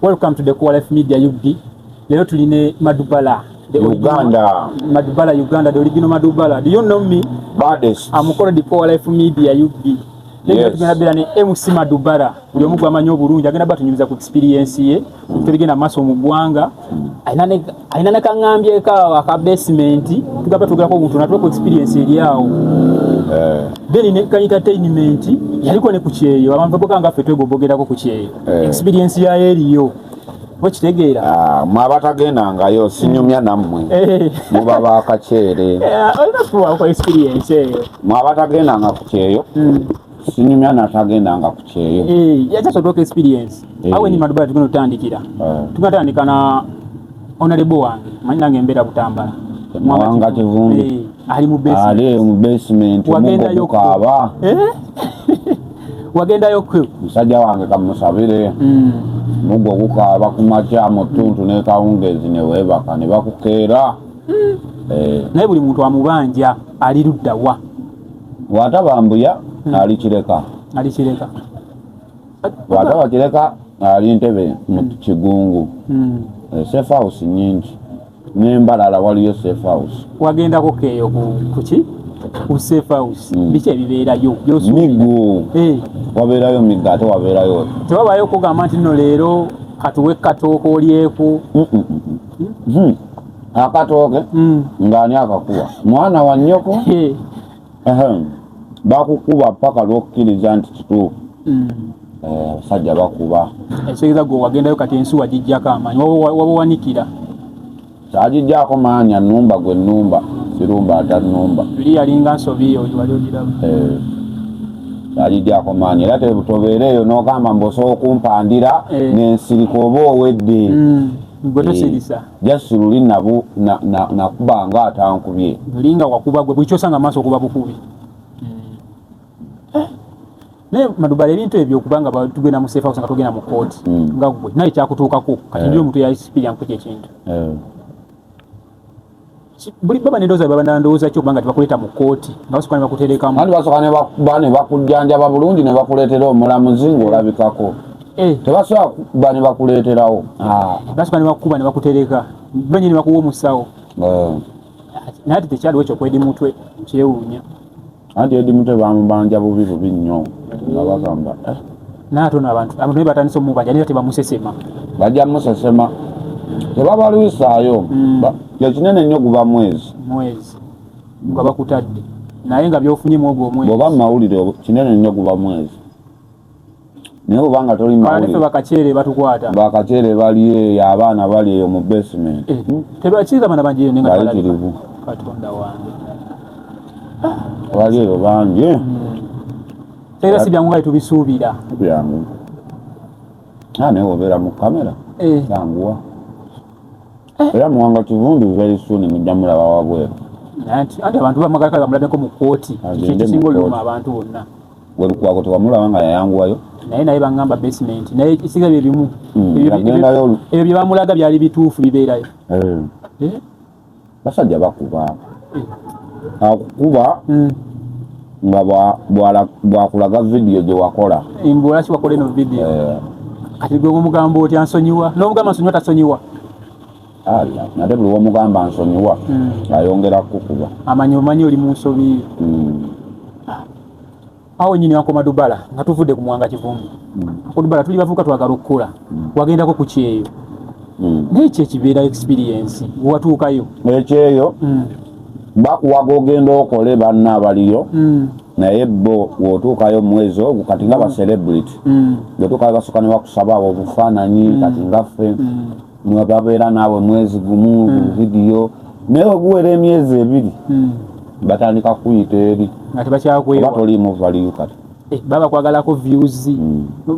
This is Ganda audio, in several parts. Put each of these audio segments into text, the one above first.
Welcome to the Core Life Media UD. Leo tuline Madubala. Madubala, Uganda, the original Madubala. Do you know me? Baddest. I'm called the Core Life Media UD. Leo tugenda ni MC Madubala. Buli omu amanyi obulungi agenda batunyumiza ku experience ye. Tugenda maso mu gwanga. Ainana kangambye ka basement. Tugaba tugako omuntu natwe ku experience eri awo. Then ne kan entertainment yaliko ne ku kyeyo abantu bokanga ffe twegobogerako ku kyeyo. Experience ya eriyo. Wachitegeera mwabatagenda ngayo sinyumya nammwe muba bakachere olina kuwa kwa experience eyo mwabatagenda nga ku kyeyo sinyumya natagenda nga ku kyeyo yacha sotoka experience awe ni Madubala tugenda tutandikira tugatandika na honorable wange manyi nange mbera Butambala mwanga Kivumbi ali mu basement wagenda mukaba wagenda yokwe musajja wange kamusabire mugo gukaba kumacha mutuntu ne kawungezi ne webaka ne bakukeera naye buli muntu amubanja ali ludda wa watabambuya ali kireka watabakireka ali Ntebe mu Kigungu safe house nyingi nembalala waliyo safe house wagenda ko keyo kuki ku safe house biche bibeerayo migu wabeerayo migate wabeerayo tewabayo kugamba nti no leero katuwe katoko olyeko akatoke ngani akakuwa mwana wa nnyoko bakukuba paka lwokkiriza nti kituufu sajja bakuba ekitegeeza gwe wagendayo kati ensuwa gijjako amaanyi wabawanikira kyagijjako maanyi annumba gwe nnumba sirumba atannumba luli yalinga nsobi oyo wali ogiraba kyagijjako maanyi era tobeereeyo n'ogamba mbosobola okumpandira n'ensirika oba owedde gwe tosirisa jasi luli nakuba nga atankubye lulinga wakuba gwe buli kyosanga maaso okuba bukubi naye Madubala ebintu ebyo okubanga tugenda mu safe house nga tugenda mu kooti nga gwe naye kyakutuukako kati ndi omuntu yaisipirya nkuki ekintu buli baba nendoza baba ndowooza kyo kubanga tebakuleeta mu kooti nga basooka ne bakuteerekamu andi basooka ne bakuba ne bakujjanjaba bulungi ne bakuleetera omulamuzi ng'olabikako tebasooka kuba ne bakuleeterawo basooka ne bakuba ne bakutereka banye ne bakuwa omusawo naye ate tekyaliwo ekyokwedi mutwe kyewuunya anti edi mutwe bamubanja bubi nnyo nga bagamba naatono abantu naye batandise omubanja naye tebamusesema bajja musesema tebabalwisaayo ekinene nnyo guba mwezi nga bakutadde naye nga byofunyemu ogwo omwezi bw'oba mawulire kinene nnyo guba mwezi naye obanga toli mawulire bakaceere batukwata bakaceere bali eyo abaana bali eyo mu basement tebakiza baana bangi eyo nenga balekirivu Katonda wange bali eyo bangi era si byangu nga tubisuubira byangu naye obeera mu kamera yanguwa era muwanga Kivumbi very soon mujja mulaba wabweru anti abantu bamagalakala bamulabeko mu kooti kisinga oluma abantu bonna welukwako tewamulaba nga yayanguwayo naye bangamba basement naye kisiga bye bimu ebyo bye bamulaga byali bituufu bibeerayo basajja bakuba akukuba nga bwakulaga vidiyo gye wakola lwaki wakola eno vidiyo kati gwe omugamba oti ansonyiwa n'omugamba nsonyiwa tasonyiwa nate buli womugamba nsonyiwa ayongera kukuba omanyi oli mu nsobi awo nyini wako Madubala nga tuvudde ku Mwanga Kivumbi Madubala tuli bavuka twagala okukola wagendako ku kyeyo naye ekyo ekibeera experience watuukayo ekyeyo bakuwaga ogenda okole banna abaliyo naye bo wotuukayo mwezi ogwo kati nga ba celebrity bwetuukayo basooka ne bakusaba abo obufaananyi kati ngaffe babeera naawe mwezi gumu vidiyo naye oguwera emyezi ebiri batandika kuyita eri nga tebakyakweba tolimu value kati baba kwagalako views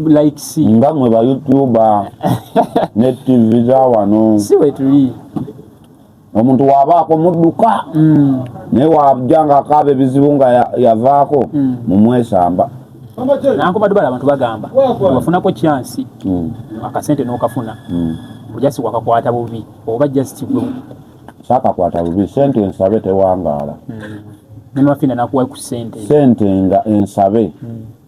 likes nga mwe ba YouTuber ne TV za wano si wetuli omuntu wabaako mudduka naye wajjanga akaaba ebizibu nga yavaako mumwesamba nanko Madubala abantu bagamba wafunako chance akasente n'okafuna ojasi wakakwata bubi oba just gwe sakakwata bubi sente ensabe tewangaala nemafina nakuwa ku sente nga ensabe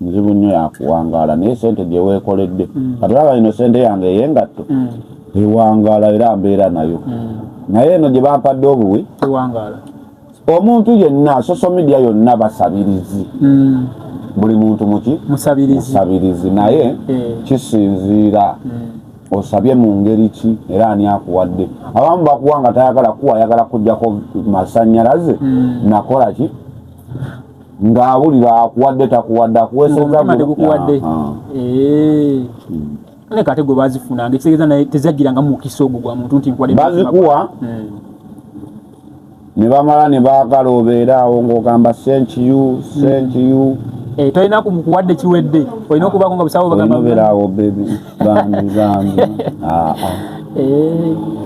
nzibu nnyo yakuwangaala naye sente gye weekoledde kati olaba ino sente yange ey'engatto ewangaala era mbeera nayo naye eno gye bampadde obuwi tewangaala. omuntu yenna social media yonna basabirizi buli muntu muki musabirizi naye kisinziira osabye mu ngeri ki era ani akuwadde. Abamu bakuwa nga tayagala kuwa, ayagala kujjako masannyalaze nakola ki ng'awulira akuwadde takuwadde akuweesezza tegukuwadde. Ne kate gwe bazifunanga ekitegeeza naye tezajjiranga mu mukisa ogwo gwa muntu nti nkuwadde bazikuwa ne bamala ne baagala obeera awo ng'ogamba senkiyu tolina kuwadde kiwedde olina okubaako nga busawo bagamba awo bebi bambi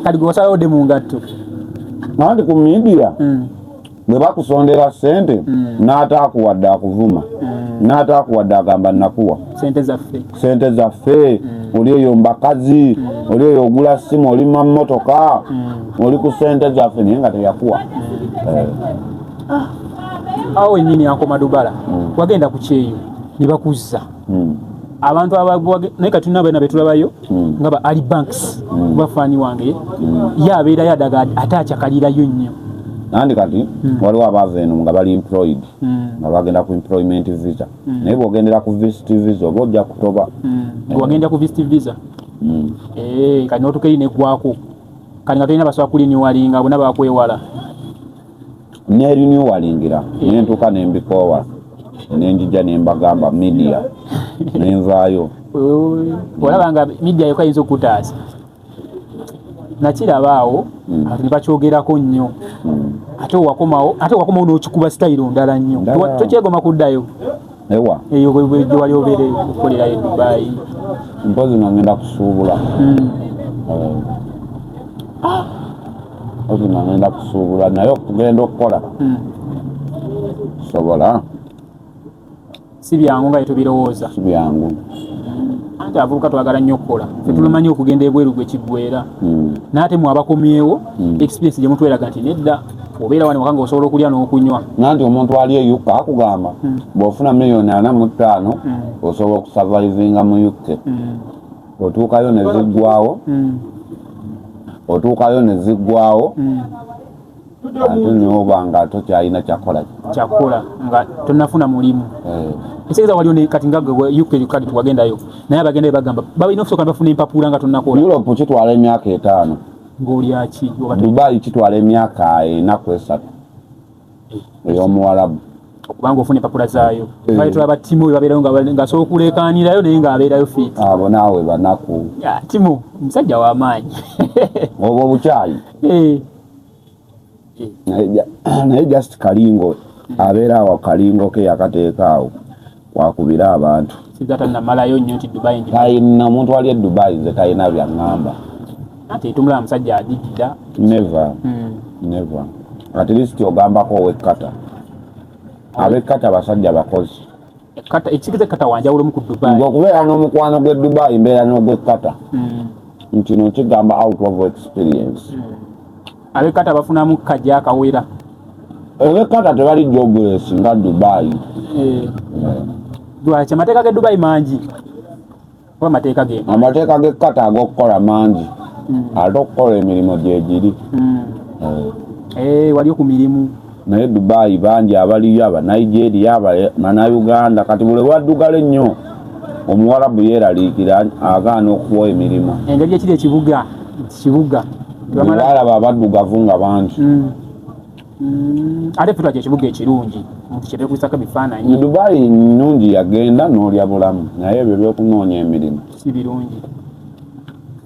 kati gwe wasalawo dde mu ngatto nanti ku midiya bwe bakusondera sente n'ataakuwadde akuvuma n'ataakuwadde agamba nakuwa sente zaffe oli eyo mbakazi oli eyo ogula simu oli mamotoka oli ku sente zaffe naye nga teyakuwa. Awo wennyini Ankoma Dubala wagenda ku kyeyo ne bakuzza abantu naye kati tulina abaana betulabayo nga ba Ali Banks bafaani wange ye abeerayo adaga ate akyakalirayo nnyo nandi kati waliwo abaava eno nga bali employed nga bagenda ku employment visa naye bw'ogendera ku visit visa oba ojja kutoba. Wagenda ku visit visa kati n'otukeyi neggwako kati nga tolina basobola kulinyiwalinga bonna bakwewala neerinyuwalingira nentuuka nembikoowa nenjija nembagamba media nenvaayo olaba nga media yokka yinza okutaasa nakirabaawo ati ne bakyogerako nnyo ate wakomawo n'okikuba sitayiro ndala nnyo tokyegoma kuddayo ewa eyo gye wali obeere okukolerayo Dubai mpozi nagenda kusuubula nagenda kusuubula naye okugenda okukola sobola si byangu nga yetubirowooza si byangu anti avubuka twagala nnyo okukola fe tulumanyi okugenda ebweru gwe kiggweera naate mu abakomyewo experience gye mutweraga nti nedda obeera wano waka nga osobola okulya n'okunywa nanti omuntu ali e UK akugamba bw'ofuna $45,000 osobola okusurvivinga mu UK otuukayo ne ziggwawo ate noba nga tokyalina kyakola nga tonafuna mulimu ekitegeeza waliwo kati nga UK kati tuwagendayo naye abagendayo bagamba balina okusooka bafuna empapula nga tonnakola. Europe kitwala emyaka 5 ng'olyaki Dubai kitwala emyaka 4 ey'omuwalabu okubanga ofuna empapula zaayo bali tulaba Timo we babeerayo ng'asobola okuleekaanirayo naye ng'abeerayo fit abo naawe banaku Timo musajja w'amaanyi oba obukyayi naye just kalingo abeera awo kalingo ke yakateeka awo wakubira abantu sigatanamalayo nnyo nti Dubai talina omuntu ali e Dubai nze talina byaŋŋamba ate tumulaba musajja adigida never at least ogambako ow'ekkata ab'ekkata basajja bakozi ekikiza ekkata wanjawulomu ku Dubai ng'okubeera n'omukwano gw'e Dubai mbeera n'ogw'ekkata nkino nkigamba out of experience. Ab'ekkata bafunamu kajja akawera ab'ekkata tebali jobless nga Dubai lwaki amateeka ge Dubai mangi oba amateeka g'ekkata ag'okukola mangi ate okukola emirimu gyegiri waliyo ku mirimu naye Dubai bangi abaliyo aba Nigeria Uganda kati buli lwaddugala ennyo omuwarabu yeeraliikira agaana okuwa emirimu engeri ekiri ekibuga balaba abaddugavu nga bangi ate fetwa kyekibuga ekirungi kyebekusako bifaananyi Dubai nnungi yagenda n'olya bulamu naye ebyo byokunoonya emirimu si birungi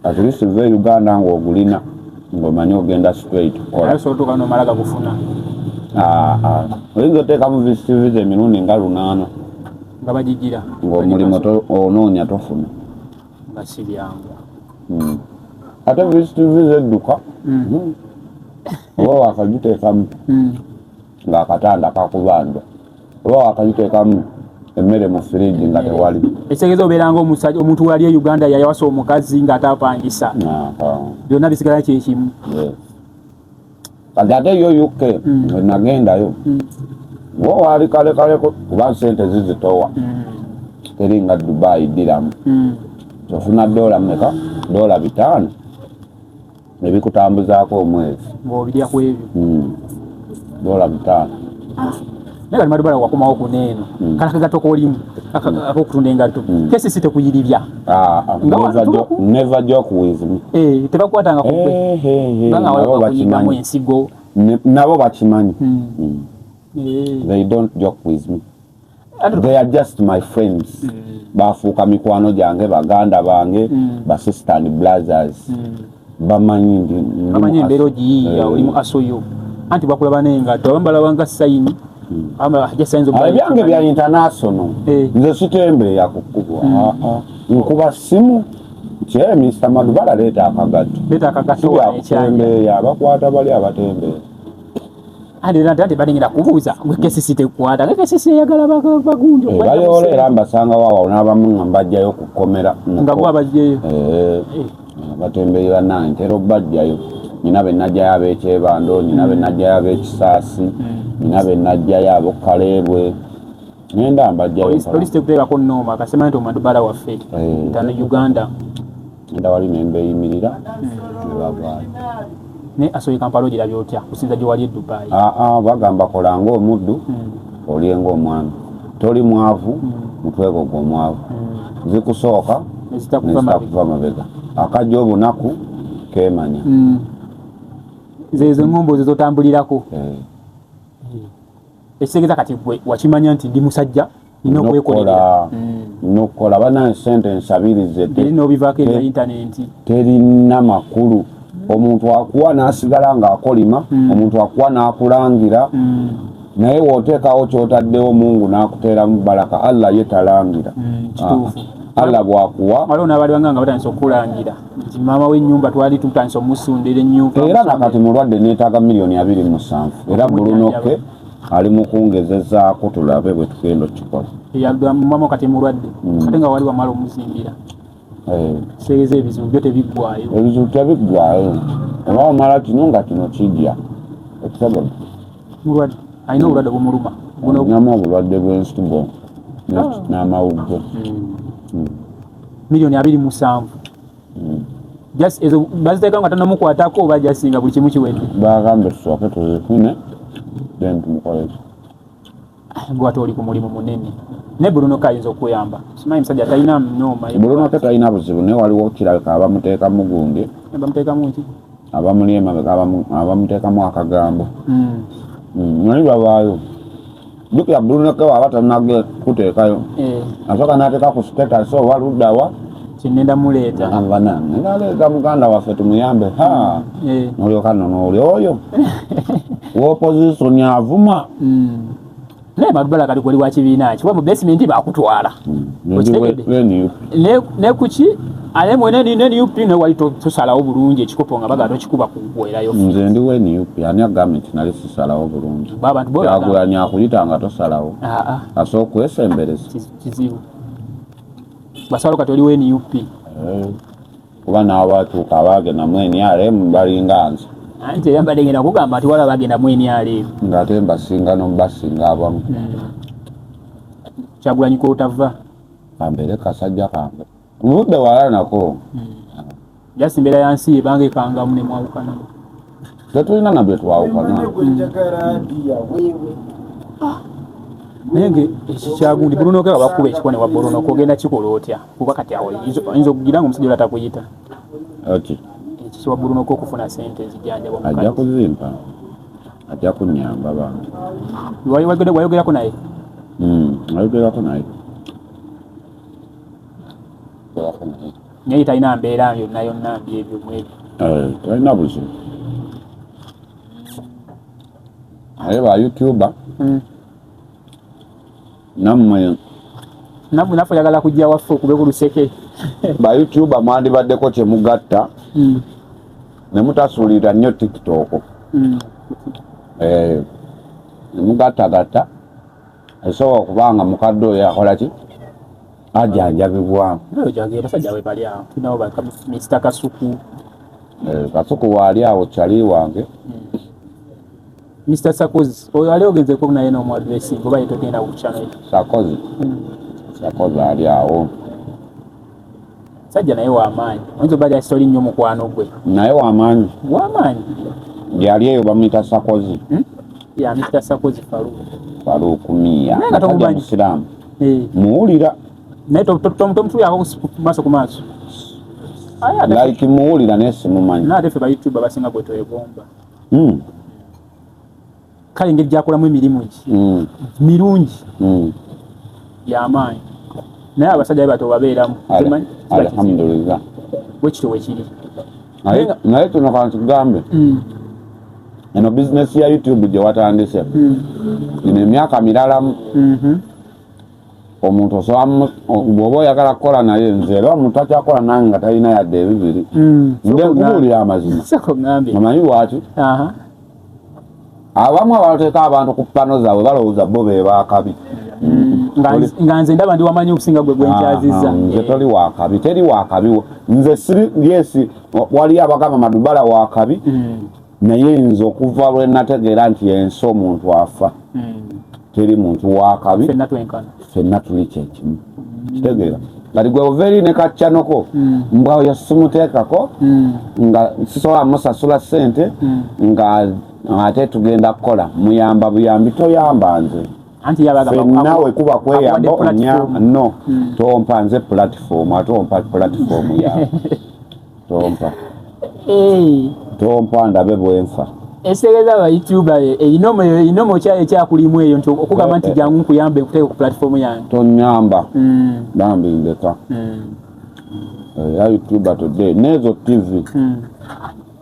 at least ve Uganda ng'ogulina ng'omanyi ogenda straight kola osobola otuuka n'omala gakufuna oyinza oteekamu visitiviza emirundi nga 8 nga bagigira ng'omulimu onoonya tofuna nga si byangu ate visitiviza edduka oba wakagiteekamu ng'akatanda kakubandwa oba wakagiteekamu emmere mu firiji nga tewali ekitegeeza obeeranga omuntu wali e Uganda yayawasa omukazi ng'atapangisa byonna bisigala kyekimu kati ate yo UK wenagendayo wo waali kalekaleko kuba sente zizitowa teringa Dubai dirham ofuna dola mmeka dola 5 nebikutambuzaako omwezi ng'obirya ku ebyo dola 5 naye Madubala wakomawo ku neeno kalaka gato koolimu ak'okutunda engatto KCC tekuyiribya never joke with me tebakwatanga kuyigamu ensigo nabo bakimanyi they don't joke with me they are just my friends bafuuka mikwano gyange baganda bange basista and brothers bamanyi embeera ogiyiiya olimu asoyo anti bakulaba n'engatto bambalabanga sayini ebyange bya international nze sitembeeya kukubwa nkuba simu kye Mr. Madubala leeta akagato yakutembeeya bakwata bali abatembeeya andi balengera kubuuza KCC tekwata KCC eyagala bagunjo baliola era mbasanga waawo n'abamu nga mbajjayo kukomera nga bo abajjayo abatembeeyi bannange ntera obbajjayo nina be najjayo ab'ekyebando nina be najjayo ab'ekisaasi nina be najjayo ab'okaleebwe ngenda mbajjayo polisi tekuteekako nnooma kasema nti Madubala waffe ntano Uganda nda wali nembeeyimirira nebavaayo ne Asoye Kampala ogirabye otya kusinza gye wali e Dubai bagamba kolanga omuddu olyenga omwami toli mwavu mutweko gw'omwavu zikusooka nezitakuva mabega akajja obunaku kemanya zezo ngombo zezotambulirako ekitegeeza kati gwe wakimanya nti ndi musajja nina okwekolera nokukola bana sentence abiri nobivaako ebya intaneti terina makulu omuntu akuwa n'asigala ng'akolima omuntu akuwa n'akulangira naye w'oteekawo ky'otaddewo Mungu n'akuteeramu baraka Allah ye talangira kituufu Allah bw'akuwa waliwo n'abaliwanga nga batandise okulangira nti maama w'ennyumba twali tutandise omusundira ennyumba era nakati mulwadde neetaaga $207 era Bulunoke ali mu kungezezaako tulabe bwe tugenda okikola mama kati mulwadde ate nga wali wamala omuzimbira seegeza ebizibu byo tebiggwayo oba omala kino nga kino kijja ekisababu mulwadde alina obulwadde bumuluma namu obulwadde bw'ensigo n'amawugwe $207 just ezo baziteeka nga tanamukwatako oba jasinga buli kimu kiwedde bagambe tusooke tuzifune then tumukoleki gwate oli ku mulimu munene ne Bulunoke ayinza okuyamba simanyi musajja talina nnooma Bulunoke talina buzibu naye waliwo kirabika abamuteekamu gundi bamuteekamu nti abamuli emabega abamuteekamu akagambo naye babaayo jjukira Bulunoke waaba tanage kuteekayo asooka n'ateeka ku status oba luddawa kinenda muleeta naleeta muganda waffe tumuyambe nolyoka nono oli oyo w'opposition avuma naye Madubala kali kwali wa kibiina ki wa mu basement bakutwala ne kuki ale mwene ni NUP ne wali tosalawo bulungi ekikopo nga bagala okikuba kuggwerayo nze ndi we NUP ani agambye nti nali sisalawo bulungi Kyagulanyi akuyita nga tosalawo asooka okwesembereza kizibu basalo kati oli we NUP kuba n'abatuuka abagenda mu NRM balinga nze anti eyambadde ngenda kugamba nti wala bagenda mu NRM ng'ate mbasinga n'omubasinga abamu Kyagulanyi kwotava kambeere kasajja kange muludde wala nako jasi mbeera yansi ebanga ekangamu ne mwawukana tetulina nabye twawukana naye nge ekikyagundi Bulunoke wabakuba ekikwane wa Bulunoke ogenda kikola otya kuba kati awo oyinza okugira nga omusajja olatakuyita oti ekikiwa Bulunoke okufuna sente ezijanjabwa ajja kuzimpa ajja kunyamba bantu wayogerako naye ayogerako naye naye talina mbeera yonna yonna mbi ebyo mwebyo talina buzibu naye ba YouTuber nammwe naffe oyagala kujja waffe okube ku luseke ba YouTuber mwandibaddeko kye mugatta ne mutasuulira nnyo TikTok ne mugattagatta esobola okubanga mukadde oyo akola ki ajanjabibwa basajja we bali awo tunawo Mr. Kasuku Kasuku waali awo kyali wange Mr. Sakozi oyo ali ogenzeko naye n'omu addressing oba yetogenda ku channel Sakozi Sakozi ali awo. Sajja naye w'amaanyi. Oyinza obba lya story nnyo mukwano gwe. Naye w'amaanyi. W'amaanyi. Yali eyo bamuyita Sakozi. Ya Mr. Sakozi Faruku Miya. Natajja Musiraamu. Muwulira. Naye tomutulirako maaso ku maaso. Like muwulira naye simumanyi. Naate ffe ba YouTube abasinga bwe twegomba. Kale engeri gyakolamu emirimu ki mirungi y'amaanyi naye abasajja bato babeeramu alhamdulillah wekito wekiri naye kino kantu tugambe eno bizinesi ya YouTube gye watandise ino emyaka miralamu omuntu osobola bw'oba oyagala kukola naye nze era omuntu takyakola nange nga talina yadde ebibiri nde nkubuulira amazima omanyi lwaki abamu abateeka abantu ku pano zaabwe balowooza bo be bakabi nga nze ndaba ndi wamanyi okusinga gwe gwenkyaziza nze toli wakabi teri wakabi nze siri yesi waliyo abagamba Madubala wakabi naye nze okuva lwe nategeera nti ensi omuntu afa teri muntu wakabi ffenna tuli kyekimu kitegeera kati gwe ovaeri ne kaccanoko mbwawo yasimuteekako nga sisobola musasula ssente nga ate tugenda kukola muyamba buyambi toyamba nze ffenna we kuba kweyamba onyamba no tompa nze platform ate ompa platform yawe tompa ndabe bwenfa esegereza aba YouTuber eyinomo ekyakulimu eyo nti okugamba nti jangu nkuyambe nkuteeke ku platform yange tonyamba bambi ndeka ya YouTuber today nezo TV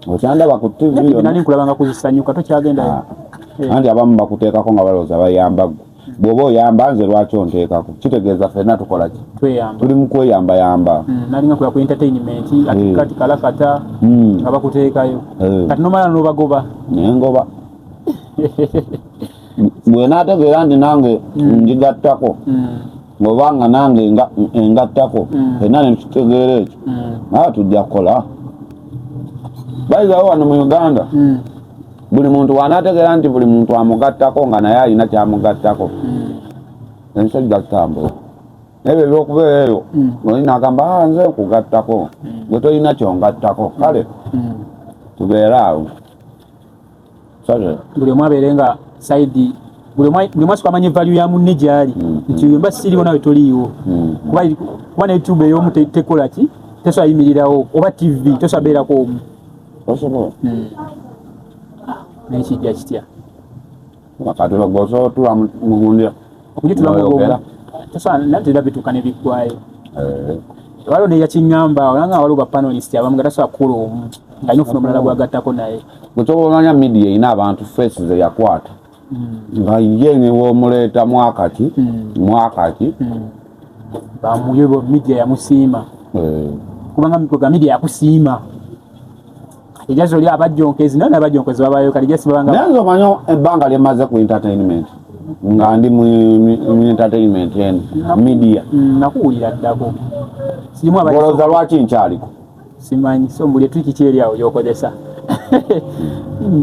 okyandaba ku TV nani nkulabanga kuzisanyuka tokyagenda anti abamu bakuteekako nga balowooza bayamba bw'oba oyamba nze lwaki onteekako kitegeeza ffenna tukola ki tuli mu kweyambayamba nalinga kula ku entertainment kati kalakata nga bakuteekayo kati nomala nobagoba nengoba bwe naategeera nti nange njigattako ng'obanga nange engattako ffenna ne tukitegeera ekyo naye tujja kukola bayizawo wano mu Uganda buli muntu wanaategeera nti buli muntu amugattako nga naye alina kyamugattako ensi gatambula ebyo ebyokubeera eyo olina agamba nze nkugattako gwe tolina kyongattako kale tubeera awo buli omu abeere nga saidi buli mwasi kwamanya evalue ya munne gyali nti mba siriwo nawe toliiwo kuba ne YouTube ey'omu tekola ki tesobola yimirirawo oba TV tesobola beerako omu osobola naye kijja kitya kati osobola otula mugundira okujitula natera bituuka ne biggwayo waliwo neyakiŋŋamba olanga waliwo bapanelist abamu nga tasobola kukola omu ng'alina ofuna omulala gwagattako naye gwekyobala omanya media erina abantu face ze yakwata nga ye newomuleeta mwakati bamuyo media yamusiima kubanga media yakusiima ejazo lya abajjonkezi naye abajjonkezi babayo kali jesi babanga naye omanyo ebbanga lyemaze ku entertainment nga ndi mu entertainment eno media nakuwulira ddako sirimu olowooza lwaki nkyaliko simanyi so mbuli twiki ki eri awo gyokozesa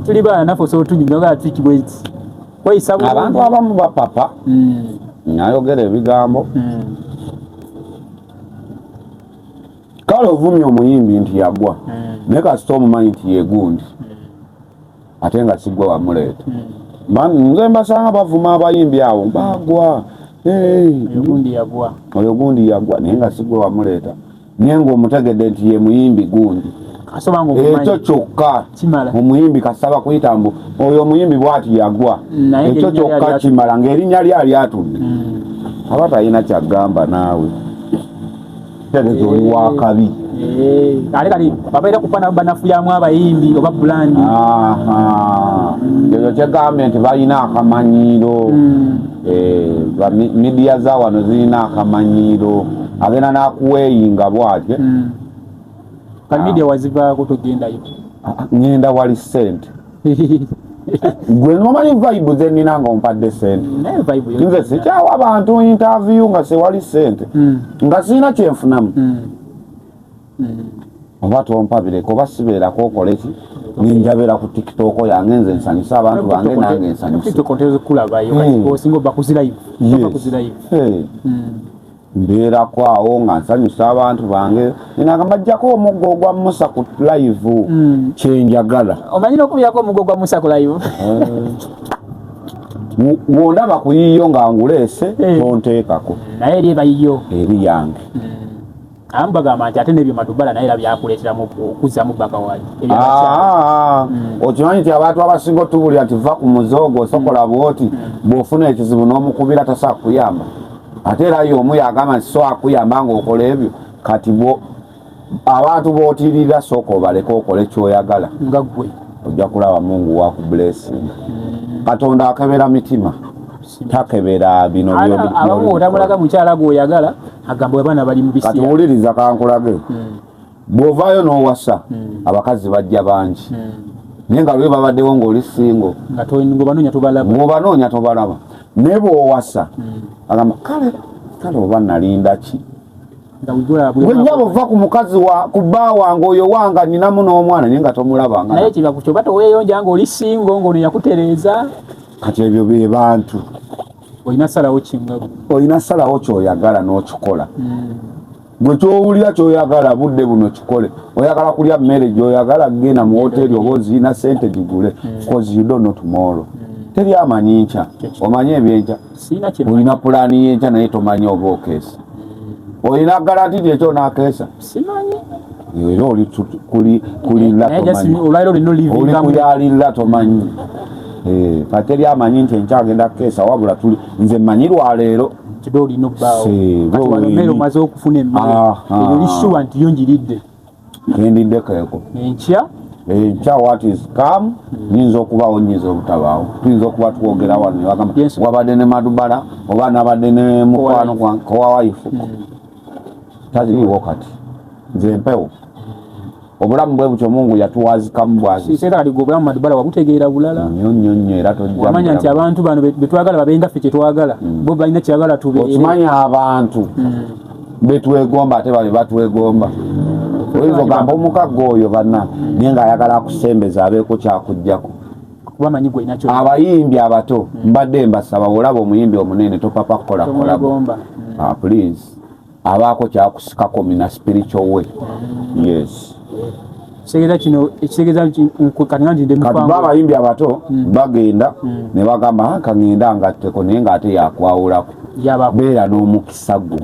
tuli baana naffe osobola tunyumiragala twiki bweti kweyisa abantu abamu bapapa nayogera ebigambo kale ovumye omuyimbi nti yagwa naye kasita omumanyi nti yegundi ate nga sigwe wamuleeta nze mbasanga bavuma abayimbi awo bagwa oyo gundi yagwa naye nga sigwe wamuleeta naye ngaomutegedde nti ye muyimbi gundi ekyo kyokka omuyimbi kasaba kuyita mbu oyo omuyimbi bwati yagwa ekyo kyokka kimala ng'erinnya lyali atudde aba talina kyagamba naawe tegeza oli wakabi kale kali babaira kupana banafuyamu abayimbi oba brand ekyo kyegambye nti balina akamanyiiro media za wano zirina akamanyiiro agenda nakuweeyinga bwatye kali media wazivaako togendayo ngenda wali ssente gwe nomanyi vibe ze nina nga ompadde ssente nze sikyawa abantu interview nga sewali ssente nga sirina kyenfunamu oba tompabireko oba sibeerako okoleki ninjabera ku tiktok yange nze nsanyusa abantu bange nange nsanyusa mbeerako awo nga nsanyusa abantu bange nagamba jjako omuggo gwa Musa ku live kyenjagala omanyi n'okubirako omuggo gwa Musa ku live wondaba ku yiyo nga nguleese tonteekako naye eri ebayiyo eri yange abamu bagamba nti ate n'ebyo Madubbala naye era byakuleeteramu okuzzamu bbaka waali okimanyi nti abantu abasinga otubulira nti va ku muzoogo osokola bwoti bw'ofuna ekizibu n'omukubira tasobola kuyamba ate era y'omu yagamba nti so akuyamba ng'okola ebyo kati abantu b'otiirira sooka obaleke okole kyoyagala nga ggwe ojja kulaba Mungu wa ku blessing Katonda akebera mitima takebera bino abamu otamulaga mukyala gw'oyagala agamba abaana bali mu bisi kati wuliriza kankulage bw'ovaayo n'owasa abakazi bajja bangi naye nga lwe babaddewo ng'oli singo ng'obanoonya tobalaba naye bw'owasa agamba kale oba nalinda ki gwe nnyaba ova ku mukazi ku bba wange oyo wanga ninamu n'omwana naye nga tomulabanga naye kiba ku kyoba toweeyonja ng'oli singo ng'ono yakutereeza kati ebyo be bantu olina salawo kingagu olina salawo kyoyagala n'okikola gwe kyowulira kyoyagala budde buno kikole oyagala kulya mmere gyoyagala genda mu woteri oba oziina sente gigule cause you don't know tomorrow teri amanyi nkya omanyi ebyenkya olina pulaani y'enkya naye tomanyi oba okeesa olina garanti ti ekyo n'akeesa era oli kulira tomanyi oli kuyalirira tomanyi kati eri amanyi nti enkyagenda kukeesa wabula tuli nze mmanyi lwaleero kibe olina obbaawo omaze okufuna emmere eyo lissuwa nti yo njiridde kendidde keeko enkya what is come nyinza okubaawo nyinza obutabaawo tuyinza okuba twogera wano nebagamba wabadde ne Madubbala oba nabadde ne mukwano kowa waifu taziriiwo kati nze mpewo obulamu bwe butyo Mungu yatuwazikamu bwazibulamu Madubbala wabutegeera bulala nnyo era wamanya nti abantu bano betwagala babenga ffe kyetwagala bo balina kyagala tubeere okimanyi abantu betwegomba ate babe batwegomba oyinza ogamba omukagga oyo banna naye ngaayagala akusembeza abeeko kyakuggyako kubamanyi gwe inakyo abayimbi abato mbadde mbasaba olaba omuyimbi omunene topapa kukola please abaako kyakusikako mina spiritual way yes segeza kino ekitegeeza katinga nti kati abayimbi abato bagenda ne bagamba kangenda ngatteko naye ngaate yakwawulako beera n'omukisa gwo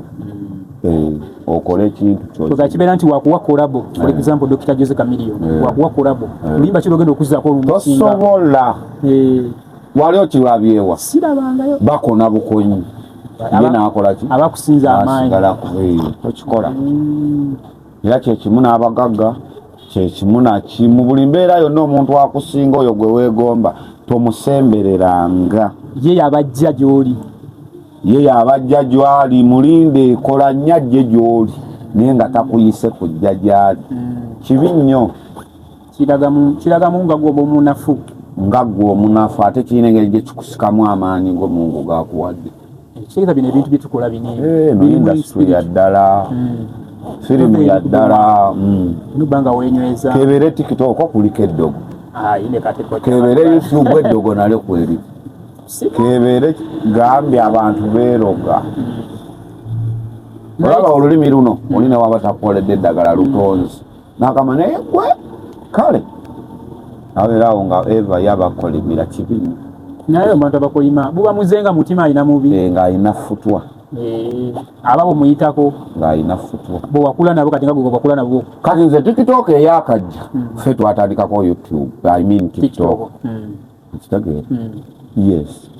okole ekintu kibeera nti wakuwa kolabo for example Dr. Jose Chameleone wakuwa kolabo oluyimba kiri ogenda okuzzako olumusinga tosobola wali okirabyewa sirabangayo bakona bukonyi ye naakola ki abakusinza amaanyi tokikola era kyekimu n'abagagga kyekimu nakimu buli mbeera yonna omuntu akusinga oyo gwe weegomba tomusembereranga ye yabajja gy'oli ye yabajja gy'ali mulinde kola nnyajje gy'oli naye nga takuyise kujja gy'ali kibi nnyo kiragamu nga gwoba omunafu ate kirina engeri gye kikusikamu amaanyi go Mungu gakuwadde ekitegeeza bino ebintu byetukola bino indasitule ya ddala firimu ya ddala nubanga wenyweza kebere TikTok kuliko eddogo kebere YouTube eddogo nalyo kweri kebere gambye abantu beeroga olaba olulimi luno olina waba takoledde eddagala lutonzi nakama naye gwe kale abeerawo nga Eva yabakolimira kibi naye abantu abakolima buba muzenga mutima alina mubi ng'alina futwa aba bwemuyitako ng'alina futwa bwewakula nabo kati nga gwe wakula nabo kati nze TikTok eyakajja ffe twatandikako YouTube TikTok kitegeera yes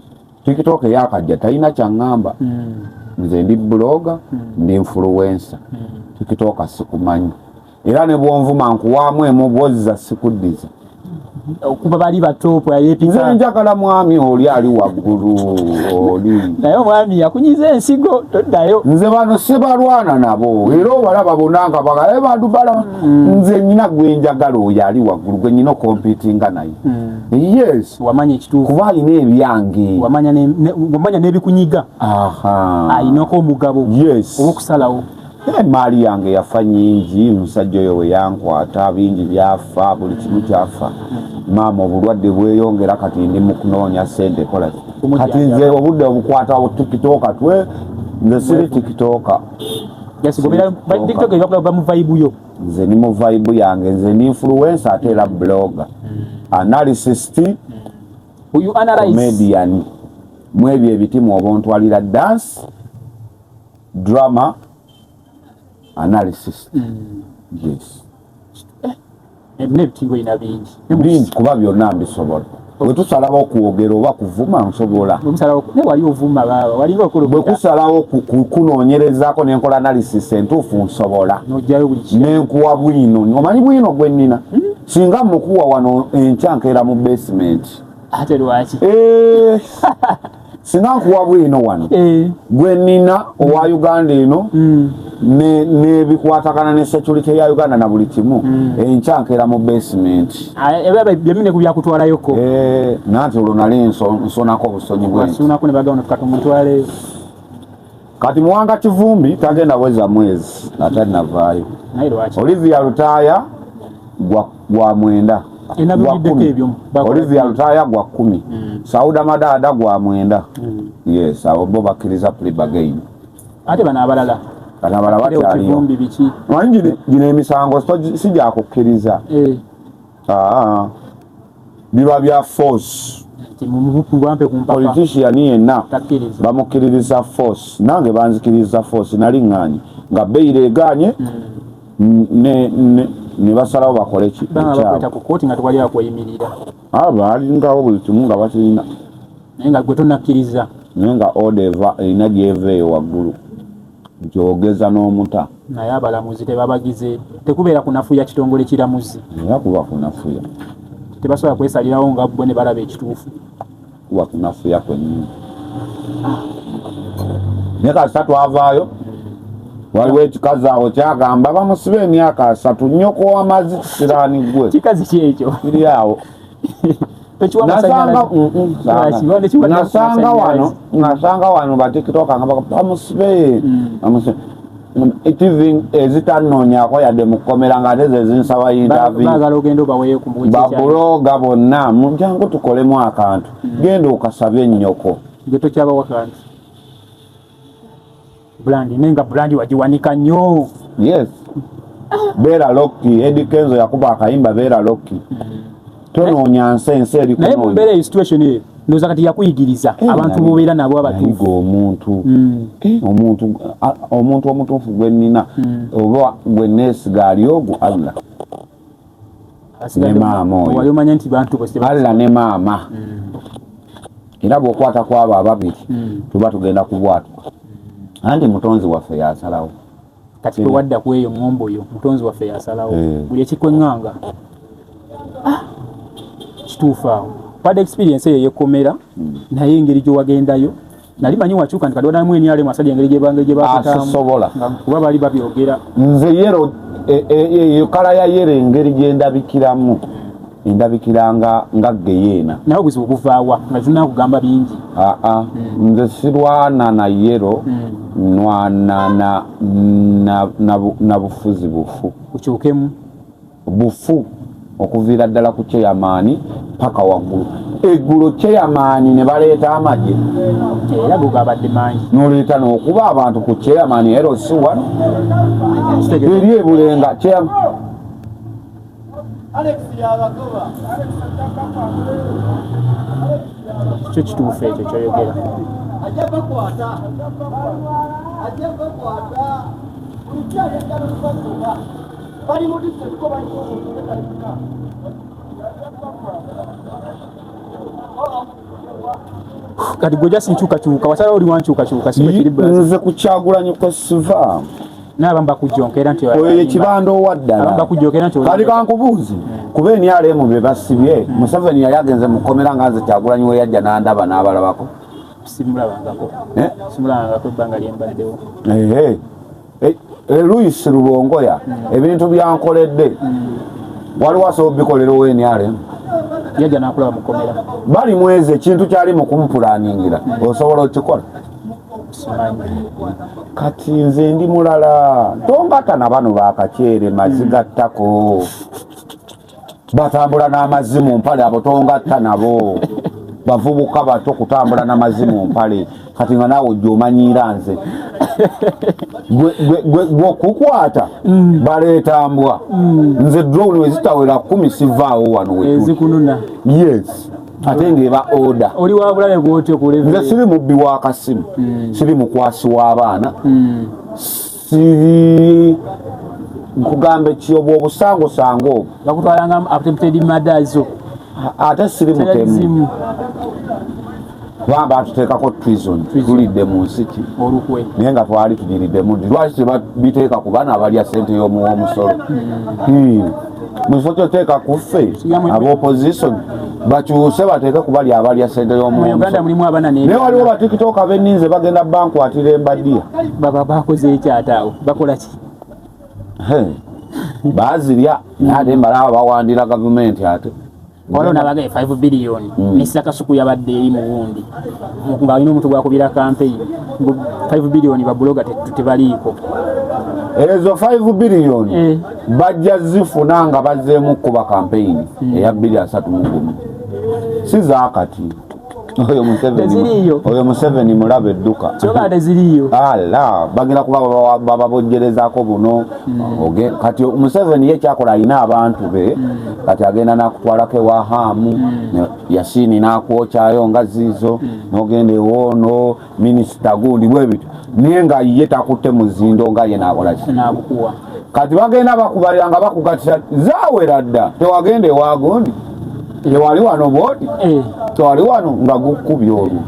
TikTok eyakajja talina kyaŋŋamba nze ndi bloga ndi influencer TikTok sikumanyi era ne bwonvuma nkuwaamu emubozza sikuddiza okuba bali batopo yayepika nze njagala mwami oli ali waggulu oli naye omwami yakunyiza ensigo toddayo nze bano sibalwana nabo era obalaba bonanga bagala Madubbala nze nyina gwe njagala oyo ali waggulu gwe nyina okompitinga naye yes wamanya ekituufu kuba alina ebyange wamanya n'ebikunyiga ayinako omugabo oba okusalawo emaali yange yafa nyingi musajja oyo we yankwata bingi byafa buli kimu kyafa maama obulwadde bweyongera kati ndi mu kunoonya ssente kola kati nze obudde obukwata TikTok nze siri tiktoka yes gobera TikTok ebakula ba mu vibe yo nze ni mu vibe yange nze ni influencer ate era blogger analyst you analyze comedian mwebyo ebitimu obontwalira dance drama analysis yes nebitiibwa ina bingi kuba byonna mbisobola bwe tusalawo okwogera oba kuvuma nsobola wali ovuma baba walinga bwe kusalawo kunoonyerezaako nenkola analysis entuufu nsobola nenkuwa bwino omanyi bwino gwe nnina singa mukuwa wano enkya nkeera mu basement ate lwaki singa nkuwa bwino wano gwe nnina owa Uganda eno nebikwatagana ne security ya Uganda na buli kimu enkya nkeera mu basement byemine kubyakutwalayoko nanti olwo nali nsonako obusonyi bwensonako ne bagamba tukatumutwale kati Muwanga Kivumbi tagenda bweza mwezi atali navaayo Olivia Lutaya gwa mwenda Olivia Lutaya gwa 10 Sauda Madada gwa mwenda yes abo bo bakkiriza play again ate bana abalala bakyaliyo gino emisango sijja kukkiriza biba bya force politician yenna bamukkiririza force nange banzikiriza force nali ŋŋaanyi nga beyire eganye ne basalawo bakole balingawo buli kimu nga bakirina naye nga gwe tonakkiriza naye nga odeva erina gyeveeyo waggulu nkyogeza n'omuta naye abalamuzi tebabagize tekubeera kunafuya kitongole kiramuzi era kuba kunafuya tebasobola kwesalirawo nga bo ne balaba ekituufu kuba kunafuya kwennyini naye kasita twavaayo waliwo ekikazi awo kyagamba bamusiba emyaka 3 nnyoko w'amazzi kisiraani gwe kikazi kyekyo kiri awo nasanga wano batikitoka nga bamusibe TV ezitannoonyako yadde mukomera ng'ate ze zinsaba babuloga bonna jangu tukolemu akantu genda okasabye ennyoko brandi wagiwanika nnyo yes beera Loki Eddie Kenzo yakuba akayimba beera Loki tonoonya nsense eri naye mu mbeera eyo situation eyo ndowooza kati yakuyigiriza abantu bobeera nabo abatuufu omuntu omutuufu gwe nnina oba gwe neesiga ali ogwo Allah ne maama oyo wali omanya nti bantu Allah ne maama era bw'okwata kwabo ababiri tuba tugenda kubwatuka anti mutonzi waffe yasalawo kati bwe wadda ku eyo ngombo yo mutonzi waffe yasalawo buli ekikweŋŋanga kituufu awo wadde experience eyo yekomera naye engeri gyewagendayo nali manyi wakyuka nti kadwadamu enyalemu asajja engeri gyebakutamu kuba bali babyogera nze yero eyo kala ya yero engeri gyendabikiramu endabikiranga nga geyeena naye obuzibu buvaawa nga zinakugamba bingi nze sirwana na yero nwana na bufuzi bufu ukyukemu bufu okuviira ddala ku kyeyamaani paka waggulu eggulo kyeyamaani ne baleeta amagye era gugabadde mangi noleeta n'okuba abantu ku kyeyamaani ero si wano eri ebulenga kyo kituufu ekyo kyoyogera kati gwe jasi nkyukakyuka wasala oli wankyukakyuka nze ku Kyagulanyi kwe siva n'abamu bakujjonkera nti oyo ekibanda owaddala kali kankubuuzi kuba enyalemu be basibye Museveni yali agenze mukomera nga nze Kyagulanyi we yajja n'andaba n'abalabako simulabangako ebbanga lyembaddewo Louis Rubongoya ebintu byankoledde waliwo asobola obikolera owenyalemu yajja n'akulaba mukomera bali mwezi ekintu kyali mu kumupulaningira osobola okikola kati nze ndi mulala tongata na bano bakakyere mazigattako batambula n'amazzi mu mpale abo tongatta nabo bavubuka bato kutambula n'amazzi mu mpale kati nga naawe ojja omanyira nze gwe okukwata baleeta mbwa nze drone wezitawera 10 sivaawo wano ezikununa yes ate ng'eba oda oli wa bulabe bw'otyo ku level nze siri mubbi w'akasimu siri mukwasi w'abaana siri nkugambe kyoba obusangosango obwo bakutwalanga attempted murders ate siri mutemu kubanga batuteekako treason tulidde mu nsi ki olukwe naye nga twali tugiriddemu ndi lwaki tebabiteeka ku baana abalya ssente y'omuw'omusolo mu kifo kyoteeka ku ffe ab'opposition bakyuse bateeke ku bali abalya ssente y'omuw'omusolo naye waliwo batikitoka benninze bagenda bankwatira embaddiya baba bakoze ekyataawo bakola ki bazirya naye ate mbalaba bawandira gavumenti ate waliwo nabagaye 5 biliyoni n'essakasuku yabadde eri mu bundi ng'alina omuntu gwakubira campaign 5 biliyoni babuloga tebaliiko ezo 5 biliyoni bajja zifuna nga bazzeemu kuba campaign eya 231 si zaakati oyo Museveni mulaba edduka ala bagenda kuba bababojjerezaako buno kati Museveni ye kyakola alina abantu be kati agenda nakutwalako ewa Hamu Yasini nakwokyayo nga ziizo nogenda ewoono minisita gundi bwe bityo naye nga ye takutte muzindo nga ye nakola ki kati bagenda bakubalira nga bakugatira zaawera dda tewagenda ewa gundi tewali wano bwoti tewali wano nga gukubye olwo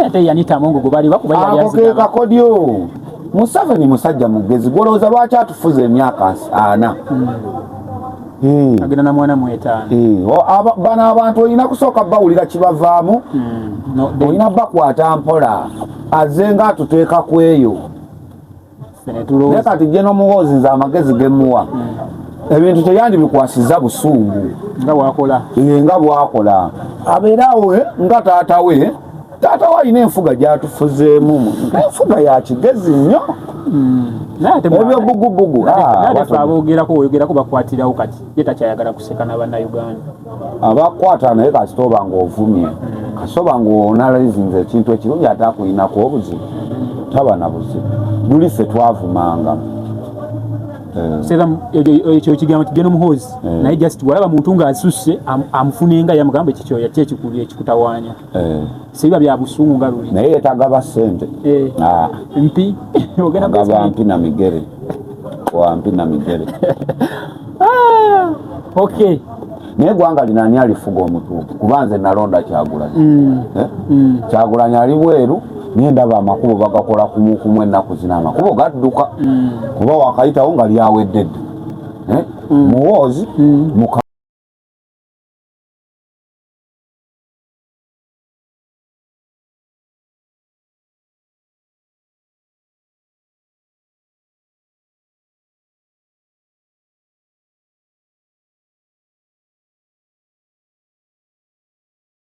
ate yanitamu ngo bali bakubalira ako kakodyo Museveni musajja mugezi golowooza lwaki atufuza emyaka 4 agenda na mwana mwetaano bano abantu olina kusooka bawulira kibavaamu olina bakwata mpola aze nga atuteeka ku eyo naye kati gye n'omuwoozi nze amagezi gemuwa ebintu teyandibikwasiza busungu nga bwakola abeerawo nga taata we alina enfuga gyatufuzeemu enfuga ya kigezi nnyo ebyo bugubugu aboogerako oyogerako bakwatirawo kati ye takyayagala kuseka n'abannayuganda abakwata naye kasitoba ng'ovumye kasoba ng'onalizinze ekintu ekirungi ate akulinako obuzibu taba na buzibu luli ffe twavumanga sera ekyo kigambo kigenda omuhoozi naye just walaba muntu ng'asusse amufunenga yamugamba ekikyoya kyekikulu ekikutawaanya sibiba bya busungu nga luli naye yetagaba ssente mpi agaba mpi na migere wa mpi na migere okay naye gwanga linani alifuga omutuufu kuba nze nalonda Kyagulanyi Kyagulanyi ali bweru naye ndaba amakubo bagakola kumu ennaku zina amakubo gadduka kuba wakayitawo nga lyaweddedde muwoozi